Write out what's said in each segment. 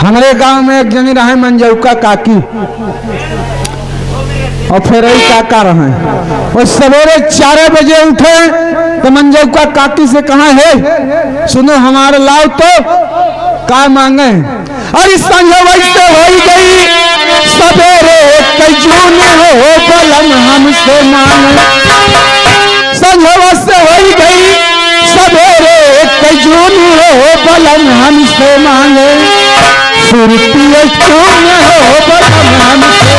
हमारे गांव में एक जनी रहे मंजौका काकी और फिर ही काका रहे। वो सवेरे 4 बजे उठे तो मंजौका काकी से कहा है सुनो हमारे लाओ तो का मांगे। अरे संग वैसे हो गई सवेरे कजून हो बलम हमसे मांगे। संग वैसे हो गई सवेरे कजून हो बलम हमसे मांगे। सुरती चून हो बलम हमसे।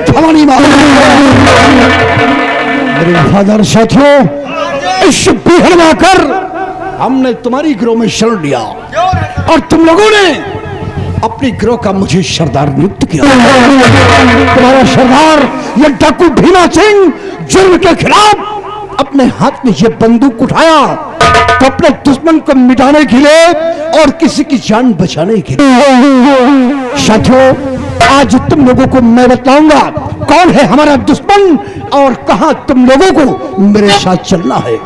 भवानी माँ मेरे फादर साथियों, इस बिहड़ में आकर हमने तुम्हारी गिरोह में शरण लिया और तुम लोगों ने अपनी गिरोह का मुझे सरदार नियुक्त किया। तुम्हारा सरदार ये डाकू भीमा सिंह जुर्म के खिलाफ अपने हाथ में ये बंदूक उठाया तो अपने दुश्मन को मिटाने के लिए और किसी की जान बचाने के लिए। साथियों, आज तुम लोगों को मैं बताऊंगा कौन है हमारा दुश्मन और कहां तुम लोगों को मेरे साथ चलना है।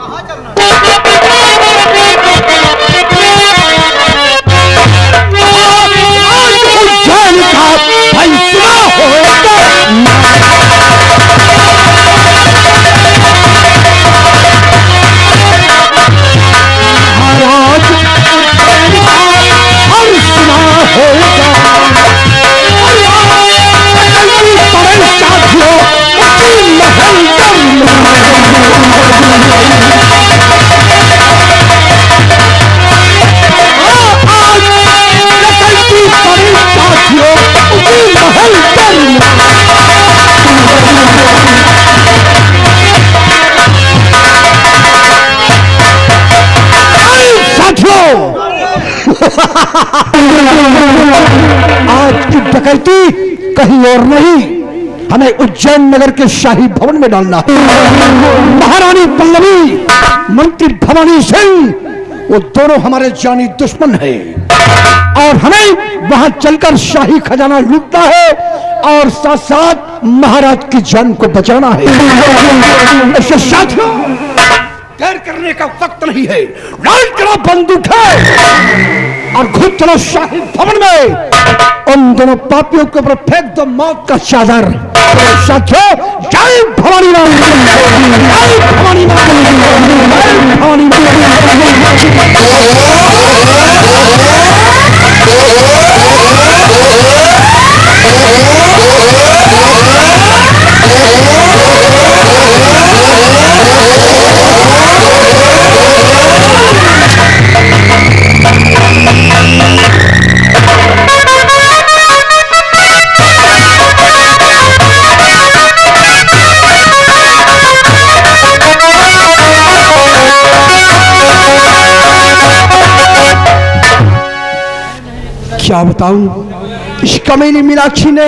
आज की डकैती कहीं और नहीं, हमें उज्जैन नगर के शाही भवन में डालना है। महारानी पल्लवी, मंत्री भवानी सिंह, वो दोनों हमारे जानी दुश्मन हैं और हमें वहां चलकर शाही खजाना लूटना है और साथ साथ महाराज की जान को बचाना है। ऐसे साथियों, देर करने का वक्त नहीं है। लाल करो बंदूक है और खुद चलो शाही भवन में। उन दोनों पापियों के ऊपर फेंक दो मौत का चादर। साथियों, जय भवानी मां, जय भवानी मां, जय भवानी मां। क्या बताऊं, इस कमीनी मीनाक्षी ने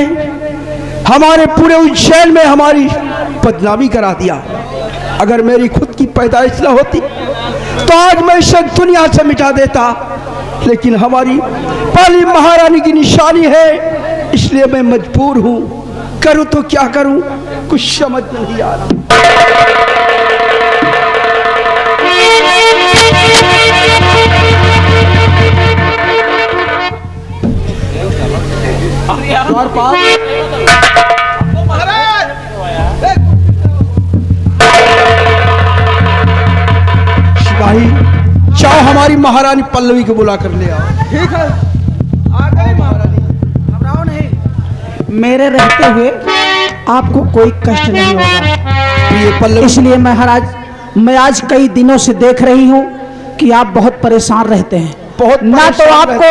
हमारे पूरे उज्जैन में हमारी बदनामी करा दिया। अगर मेरी खुद की पैदाइश न होती तो आज मैं इसे दुनिया से मिटा देता, लेकिन हमारी पहली महारानी की निशानी है, इसलिए मैं मजबूर हूं। करूं तो क्या करूं, कुछ समझ नहीं आ रहा। सिपाही, जाओ हमारी महारानी पल्लवी को बुला कर ले आओ। ठीक है, आ गए महारानी, घबराओ नहीं। मेरे रहते हुए आपको कोई कष्ट नहीं होगा। इसलिए महाराज, मैं आज कई दिनों से देख रही हूँ कि आप बहुत परेशान रहते हैं। बहुत ना तो आपको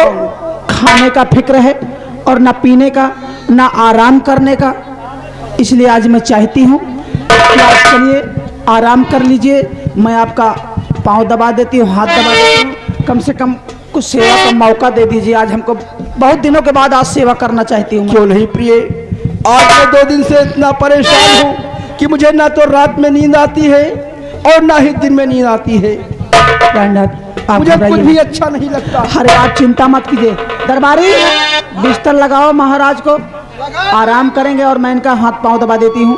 खाने का फिक्र है और ना पीने का, ना आराम करने का। इसलिए आज मैं चाहती हूँ कि आप चलिए आराम कर लीजिए। मैं आपका पाँव दबा देती हूँ, हाथ दबा देती हूँ। कम से कम कुछ सेवा का मौका दे दीजिए। आज हमको बहुत दिनों के बाद आज सेवा करना चाहती हूँ। क्यों नहीं प्रिय, आज मैं 2 दिन से इतना परेशान हूँ कि मुझे ना तो रात में नींद आती है और ना ही दिन में नींद आती है। प्राणनाथ, आप मुझे कुछ घबराइए भी मत। अच्छा नहीं लगता। अरे आप चिंता मत कीजिए। दरबारी, बिस्तर लगाओ, महाराज को आराम करेंगे और मैं इनका हाथ पांव दबा देती हूँ।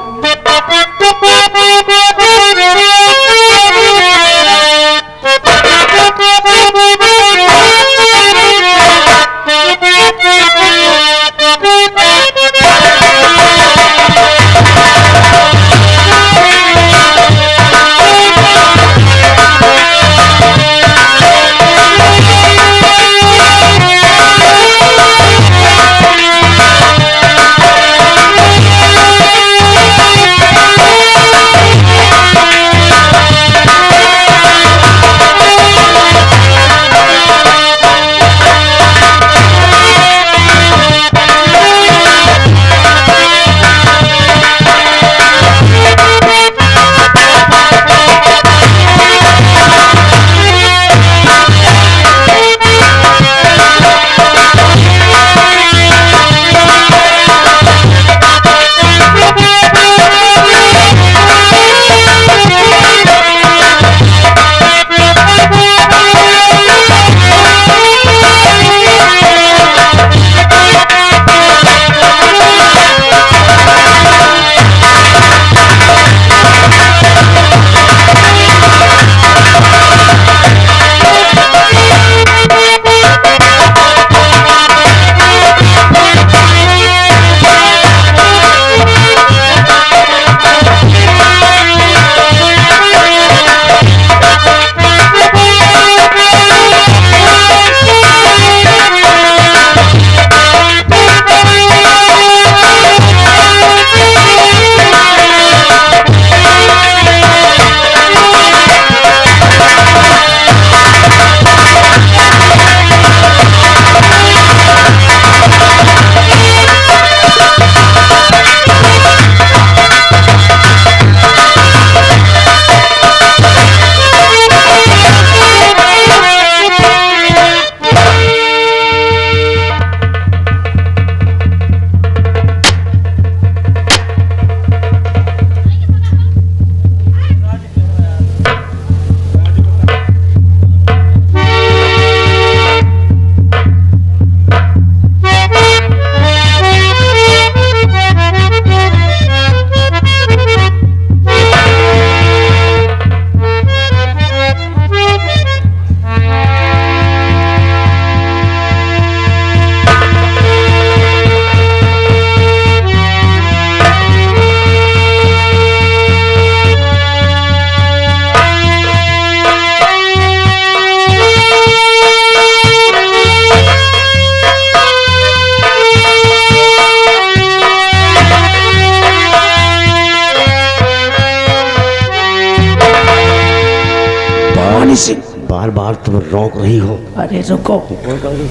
बार बार तुम रोक रही हो। अरे रुको,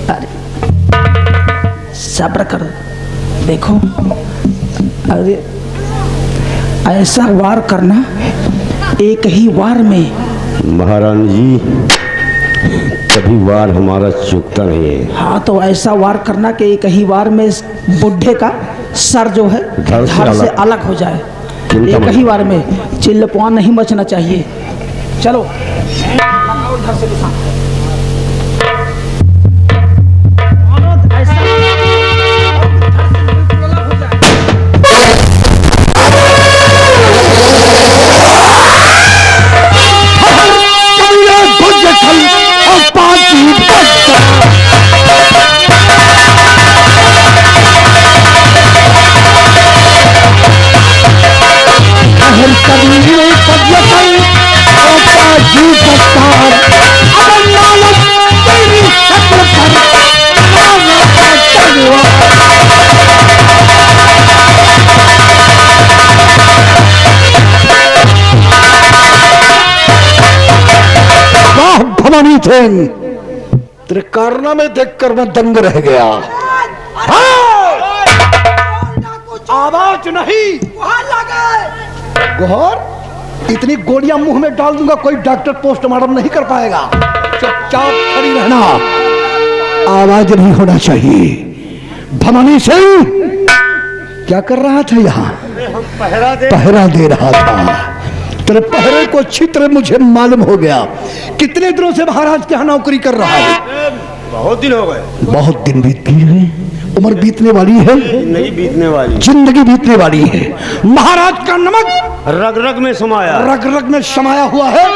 अरे सब्र करो। देखो, अरे ऐसा वार करना एक ही वार में। महारानी जी, कभी वार हमारा चूकता नहीं है। हाँ, तो ऐसा वार करना कि एक ही वार में इस बुढ़े का सर जो है धड़ से अलग हो जाए। चिंता एक मत। ही बार में चिल्लपुआन नहीं मचना चाहिए। चलो उधर से दिखा। भवानी सिंह, तेरे कारनामे देखकर मैं दंग रह गया। आवाज नहीं। गोहर, इतनी गोलियां मुंह में डाल दूंगा, कोई डॉक्टर पोस्टमार्टम नहीं कर पाएगा। चुपचाप खड़ी रहना, आवाज नहीं होना चाहिए। भवानी सिंह, क्या कर रहा था यहाँ? पहरा दे रहा था। तेरे पहरे को अच्छी तरह मुझे मालूम हो गया। कितने दिनों से महाराज के यहाँ नौकरी कर रहा है? बहुत दिन हो गए। बहुत दिन बीत गए, उम्र बीतने वाली है, नहीं बीतने वाली, जिंदगी बीतने वाली है। महाराज का नमक रग रग में समाया, रग रग में समाया हुआ है,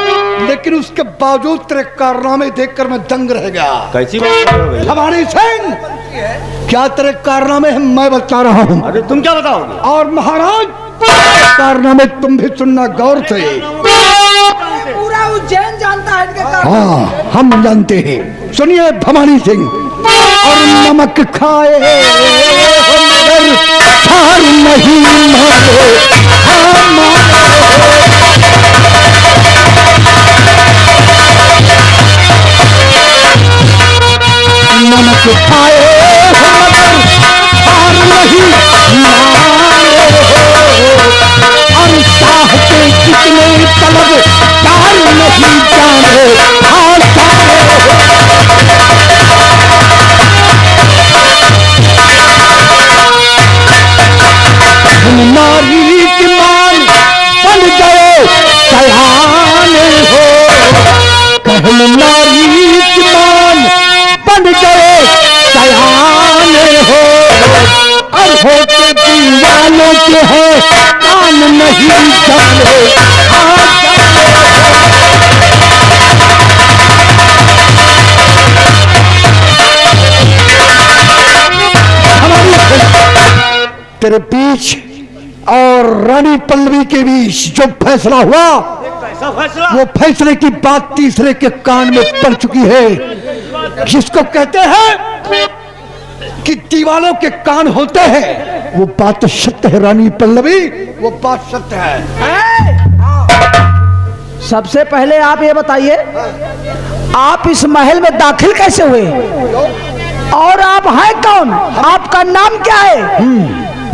लेकिन उसके बावजूद तेरे कारनामे देखकर मैं दंग रह गया। कैसी बात कर रहे हो? भवानी सिंह, क्या तेरे कारनामे हैं मैं बता रहा हूँ। अरे तुम क्या बताओगे? और महाराज कारनामे तुम भी सुनना गौर से। पूरा उज्जैन जानता है इनके काम। हाँ, हम जानते हैं। सुनिए भवानी सिंह, और नमक खाए मगर हार नहीं माने, हार माने। नमक खाए मगर हार नहीं माने, और शाह के कितने तलब प्यार नहीं जाने, हार जाने। नारी की मान बन गए सयाने हो, कहन नारी की मान बन गए सयाने हो, और होते दीवानों के हैं कान नहीं जाने, तेरे बीच और रानी पल्लवी के बीच जो फैसला हुआ, कैसा फैसला? वो फैसले की बात तीसरे के कान में पड़ चुकी है। जिसको कहते हैं कि दीवालों के कान होते हैं, वो बात तो सत्य है रानी पल्लवी, वो बात सत्य है। सबसे पहले आप ये बताइए, आप इस महल में दाखिल कैसे हुए और आप हैं कौन? आपका नाम क्या है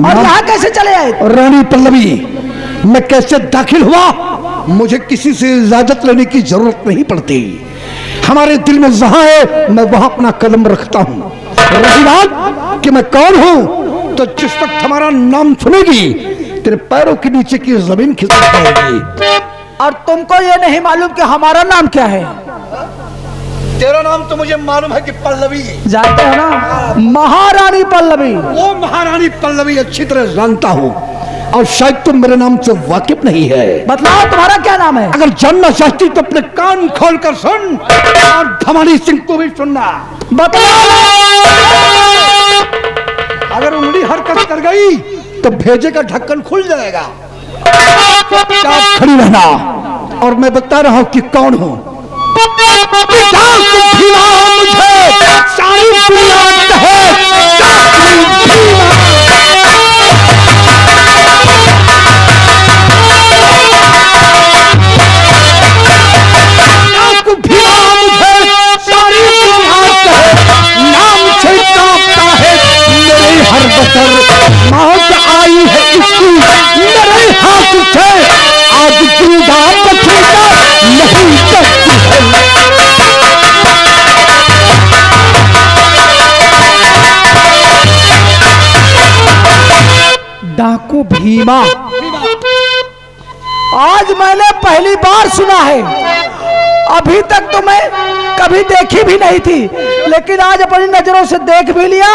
और यहाँ कैसे चले आए? रानी पल्लवी, मैं कैसे दाखिल हुआ, मुझे किसी से इजाजत लेने की जरूरत नहीं पड़ती। हमारे दिल में जहां है मैं वहां अपना कदम रखता हूं। रही बात कि मैं कौन हूं, तो जिस वक्त हमारा नाम सुनेगी तेरे पैरों के नीचे की जमीन खिसक जाएगी। और तुमको ये नहीं मालूम कि हमारा नाम क्या है? तेरा नाम तो मुझे मालूम है कि पल्लवी, जानते हो ना, महारानी पल्लवी। वो महारानी पल्लवी अच्छी तरह जानता हूँ, और शायद तुम मेरे नाम से वाकिफ नहीं है। बतलाओ तुम्हारा क्या नाम है? अगर जानना चाहती तो अपने कान खोल कर सुन, और भवानी सिंह को भी सुनना। बतलाओ। अगर उंगली हरकत कर गई तो भेजे का ढक्कन खुल जाएगा। चुपचाप खड़ी रहना, और मैं बता रहा हूं कि कौन हूं। मुझे सारी दुनिया कहे हर बसर मौत आई है इसकी मेरे हाथ से, आज जिंदा बचेगा नहीं करती है। डाकू भीमा, आज मैंने पहली बार सुना है। अभी तक तो मैं कभी देखी भी नहीं थी, लेकिन आज अपनी नजरों से देख भी लिया।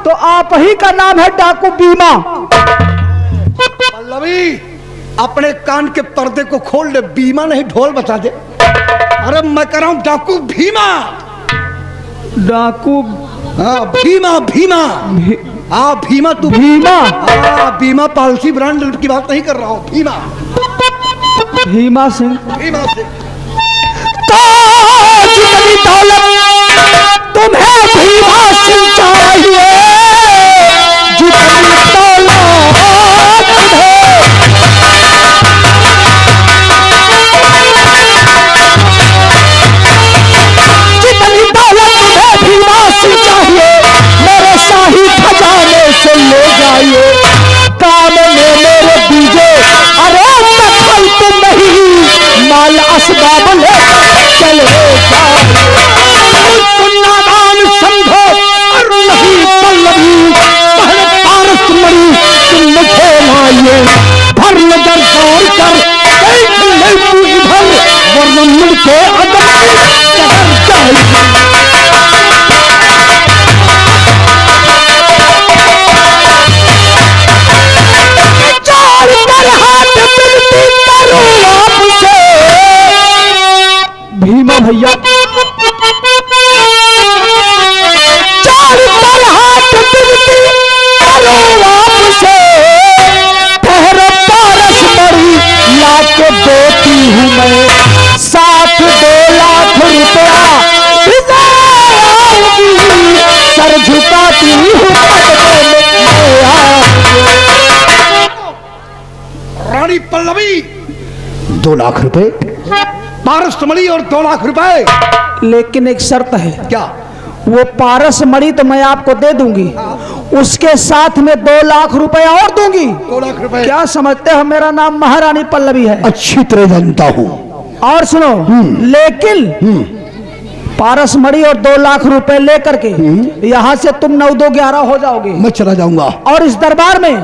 तो आप ही का नाम है डाकू भीमा। पल्लवी, अपने कान के पर्दे को खोल दे, बीमा नहीं ढोल बता दे। अरे मैं कह रहा हूं डाकू भीमा। डाकू भीमा भीमा हाँ भीमा, तू भीमा। भीमा पॉलिसी ब्रांड की बात नहीं कर रहा हूँ। भीमा भीमा सिंह। भीमा सिंह जितनी दौलत तुम्हें भीमा सिंह चाहिए, जितनी दौलत जितनी दौलत तुम्हें भीमा सिंह चाहिए, मेरे शाही खजाने से ले जाइए। काम में मेरे दीजिए, अरे दखल तुम नहीं, माल असबाब ले चले जाओ। नादान समझो और नहीं कर देख ले तू इधर, वरना मुड़ के अदम टकर जाएगी। चार पर हाथ मिलती करो आपसे। भीमा भैया, चार पर हाथ मिलती करो आपसे, ठहरो पारस मरी लाके देती हूँ मैं, 7-2 लाख रुपया सर झुकाती हूँ। रानी पल्लवी 2 लाख रुपए, पारस मणि और 2 लाख रुपए। लेकिन एक शर्त है। क्या? वो पारस मणि तो मैं आपको दे दूंगी, उसके साथ में 2 लाख रुपए और दूंगी। 2 लाख रुपए। क्या समझते हो, मेरा नाम महारानी पल्लवी है। अच्छी तरह जानता हूँ। और सुनो, लेकिन पारस मणि और 2 लाख रुपए लेकर के यहाँ से तुम 9-2-11 हो जाओगे। मैं चला जाऊंगा। और इस दरबार में,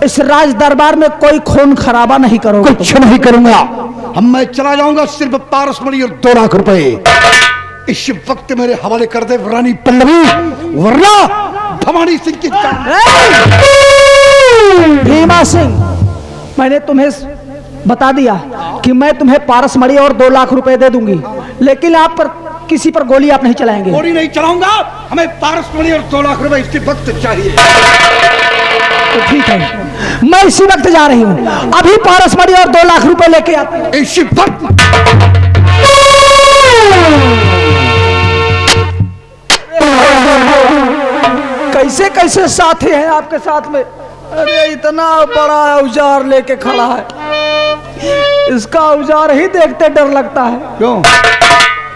इस राज दरबार में कोई खून खराबा नहीं करोगे। कुछ नहीं करूंगा। हम मैं चला जाऊंगा सिर्फ पारस मणि और 2 लाख रुपए इस वक्त मेरे हवाले कर दे रानी पल्लवी, वरना भवानी सिंह की भीमा सिंह, मैंने तुम्हें बता दिया कि मैं तुम्हें पारस मणि और 2 लाख रुपए दे दूंगी, लेकिन आप पर किसी पर गोली आप नहीं चलाएंगे। गोली नहीं चलाऊंगा। हमें पारस मणि और 2 लाख रुपए इसी वक्त चाहिए। तो ठीक है, मैं इसी वक्त जा रही हूँ। अभी पारस मणि और 2 लाख रुपए लेके आती हूँ। इसी वक्त। कैसे कैसे साथी हैं आपके साथ में। अरे इतना बड़ा औजार लेके खड़ा है, इसका औजार ही देखते डर लगता है। क्यों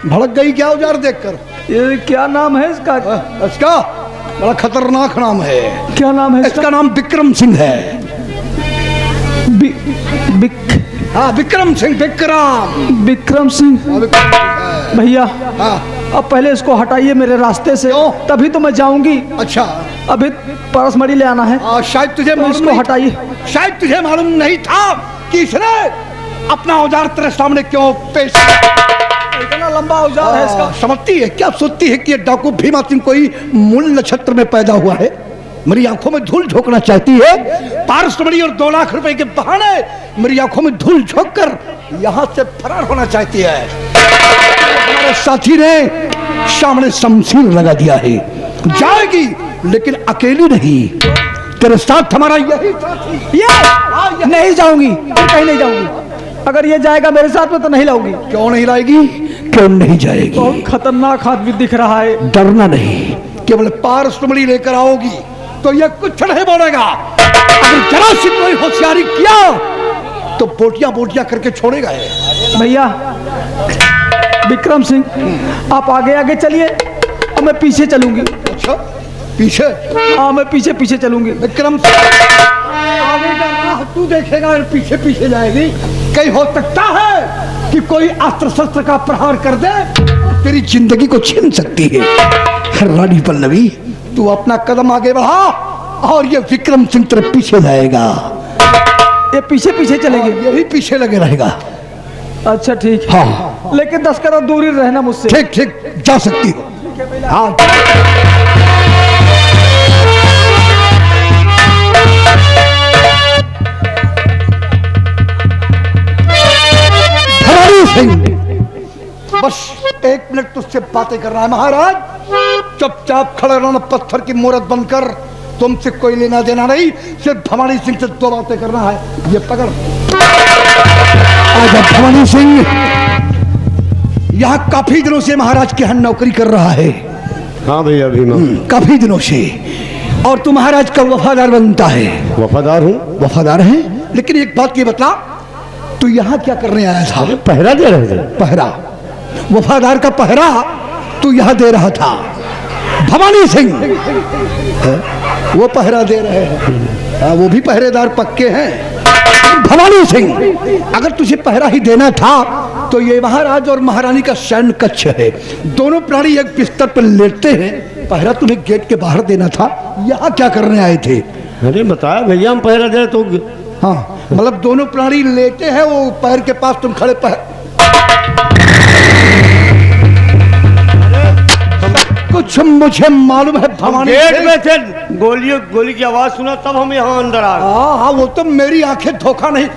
भड़क गई क्या औजार देखकर? ये क्या नाम है इसका? इसका बड़ा खतरनाक नाम है। क्या नाम है इसका? नाम विक्रम सिंह है। हाँ विक्रम सिंह। विक्रम सिंह। भैया अब पहले इसको हटाइए मेरे रास्ते से, तभी तो मैं जाऊंगी। अच्छा अभी पारस मणि ले आना है। शायद तुझे तो इसको हटाइए। शायद तुझे मालूम नहीं था कि इसने अपना औजार तेरे सामने क्यों पेश किया। इतना लंबा औजार है इसका। समझती है क्या? सोचती है कि ये डाकू भीमा सिंह कोई मूल नक्षत्र में पैदा हुआ है, मेरी आंखों में धूल झोंकना चाहती है। पारस मणि और 2 लाख रुपए के बहाने मेरी आंखों में धूल झोंक कर यहाँ से फरार होना चाहती है। हमारे साथी ने सामने शमशीर लगा दिया है। जाएगी लेकिन अकेली नहीं, तेरे साथ हमारा यही साथी। ये नहीं जाऊंगी, कहीं नहीं जाऊंगी। अगर ये जाएगा मेरे साथ में तो नहीं लाऊंगी। क्यों नहीं लाएगी? क्यों नहीं जाएगी? बहुत खतरनाक आदमी दिख रहा है। डरना नहीं, केवल पारस मणि लेकर आओगी तो ये कुछ नहीं बोलेगा। अगर जरा सी कोई होशियारी किया तो बोटियां बोटियां करके छोड़ेगा। भैया विक्रम सिंह, आप आगे आगे चलिए और मैं पीछे चलूंगी। अच्छा पीछे? हाँ मैं पीछे पीछे चलूंगी। विक्रम आगे का राह तू देखेगा और पीछे पीछे जाएगी। कहीं हो सकता है कि कोई अस्त्र शस्त्र का प्रहार कर दे, तेरी जिंदगी को छीन सकती है। रानी पल्लवी तू अपना कदम आगे बढ़ा और ये विक्रम सिंह तेरे पीछे जाएगा। ये पीछे पीछे चलेंगे? यही पीछे लगे रहेगा। अच्छा ठीक। हाँ लेकिन 10 कदम दूरी रहना मुझसे। ठीक ठीक जा सकती हो। हाँ बस 1 मिनट तुझसे बातें करना है महाराज। चुपचाप खड़े रहना पत्थर की मूरत बनकर। तुमसे कोई लेना देना नहीं, सिर्फ भवानी सिंह से 2 बातें करना है। ये पकड़। आजा भवानी सिंह यहाँ काफी दिनों से महाराज के यहाँ नौकरी कर रहा है। हाँ भैया भीमा। काफी दिनों से। और तू महाराज का वफादार बनता है। वफादार हूँ। वफादार है, लेकिन एक बात ये बता, तू यहाँ क्या करने आया था? पहरा दे रहे थे। पहरा? वफादार का पहरा तू यहाँ दे रहा था। भवानी सिंह वो पहरा दे रहे हैं। वो भी पहरेदार पक्के हैं। भवानी सिंह अगर तुझे पहरा ही देना था तो ये महाराज और महारानी का शयन कक्ष है। दोनों प्राणी एक बिस्तर पर लेटते हैं। पहरा तुम्हें गेट के बाहर देना था। यहाँ क्या करने आए थे? अरे बताया भैया हम पहरा दे तो। हाँ मतलब दोनों प्राणी लेटे हैं, वो पैर के पास, तुम खड़े पैर। कुछ मुझे मालूम है भवानी गेट सिंह। में थे, गोली की आवाज सुना तब हम यहाँ अंदर आ गए। हाँ हाँ, वो तो मेरी आंखें धोखा नहीं।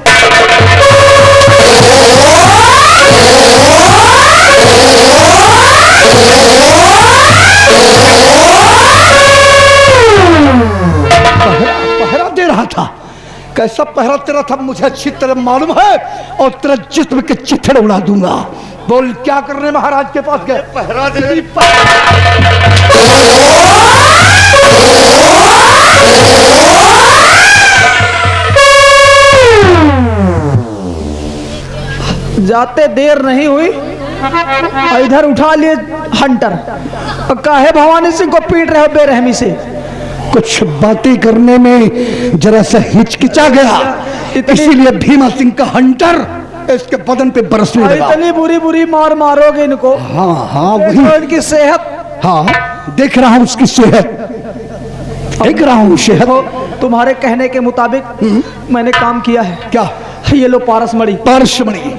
पहरा दे रहा था। कैसा पहरा तेरा था मुझे अच्छी तरह मालूम है, और तेरा जिस्म के चिथड़े उड़ा दूंगा। बोल क्या करने महाराज के पास गए? पहरा दे। जाते देर नहीं हुई, इधर उठा लिए हंटर। काहे भवानी सिंह को पीट रहे हो बेरहमी से? कुछ बातें करने में जरा सा हिचकिचा गया, इसीलिए भीमा सिंह का हंटर इसके बदन पे बरसने लगा। इतनी बुरी बुरी मार मारोगे इनको? हाँ हाँ देखो वही। इनकी सेहत। हाँ देख रहा हूँ उसकी सेहत, देख रहा हूँ सेहत। देखो तुम्हारे कहने के मुताबिक मैंने काम किया है। क्या? ये लो पारस मणि। पारसमणि।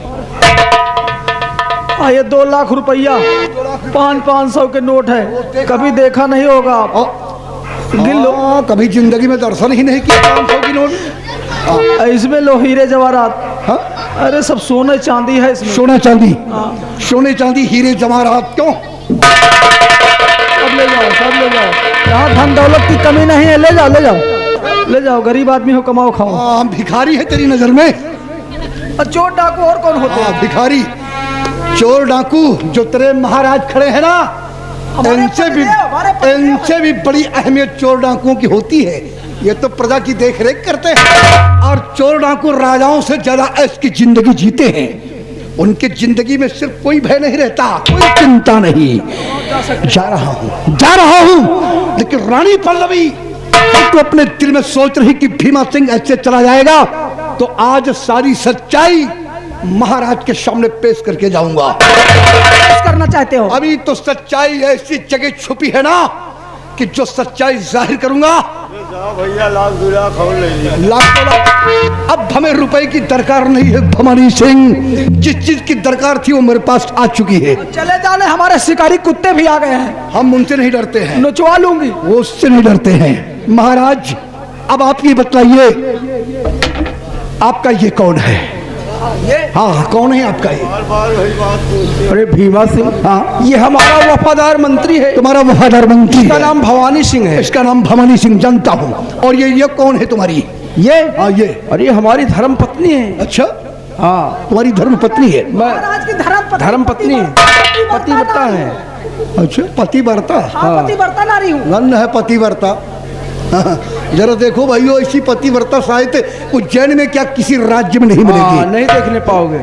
ये 2 लाख रुपया 500 के नोट है, कभी देखा नहीं होगा आप। गिन लो। कभी जिंदगी में दर्शन ही नहीं किया 500 की नोट। इसमें लो हीरे जवाहरात। हाँ? अरे सब सोने चांदी है इसमें। सोना चांदी, सोने चांदी हीरे जवाहरात क्यों? सब ले जाओ, सब ले जाओ। यहाँ धन दौलत की कमी नहीं है, ले जाओ ले जाओ ले जाओ। गरीब आदमी हो, कमाओ खाओ। हम भिखारी है तेरी नजर में? चोर डाकू और कौन होते हैं? भिखारी चोर डाकू जो तेरे महाराज खड़े हैं ना, इनसे भी बड़ी अहमियत चोर डाकुओं की होती है। ये तो प्रजा की देख रेख करते हैं, और चोर डाकू राजाओं से ज्यादा ऐश की जिंदगी जीते हैं। उनके जिंदगी में सिर्फ कोई भय नहीं रहता, कोई चिंता नहीं। जा रहा हूँ, लेकिन रानी पल्लवी तो अपने दिल में सोच रही कि भीमा सिंह ऐसे चला जाएगा, तो आज सारी सच्चाई महाराज के सामने पेश करके जाऊंगा। पेश करना चाहते हो? अभी तो सच्चाई ऐसी जगह छुपी है ना, कि जो सच्चाई जाहिर करूंगा। भैया लाख 2 लाख और ले लिया। लाख। अब हमें रुपए की दरकार नहीं है भवानी सिंह, जिस चीज की दरकार थी वो मेरे पास आ चुकी है। चले जाने, हमारे शिकारी कुत्ते भी आ गए हैं। हम उनसे नहीं डरते हैं, नचवा लूंगी। वो उससे नहीं डरते हैं। महाराज अब आप ये बताइए, आपका ये कौन है? हाँ कौन है आपका ये? बार वही बात पूछते। अरे भीमा सिंह, हाँ ये हमारा वफादार मंत्री है। तुम्हारा वफादार मंत्री इसका है। नाम भवानी सिंह है। इसका नाम भवानी सिंह, जानता हूँ। और ये कौन है तुम्हारी? ये हाँ ये। अरे हमारी धर्म पत्नी है। अच्छा, हाँ, तुम्हारी धर्म पत्नी है? महाराज की धर्म पत्नी पतिव्रता है। अच्छा, पतिव्रता। हाँ, पतिव्रता नारी हूँ। नन्न है पतिव्रता। जरा देखो भाइयों, ऐसी पतिव्रता शायद उज्जैन में क्या किसी राज्य में नहीं हाँ, मिलेगी। नहीं देखने पाओगे।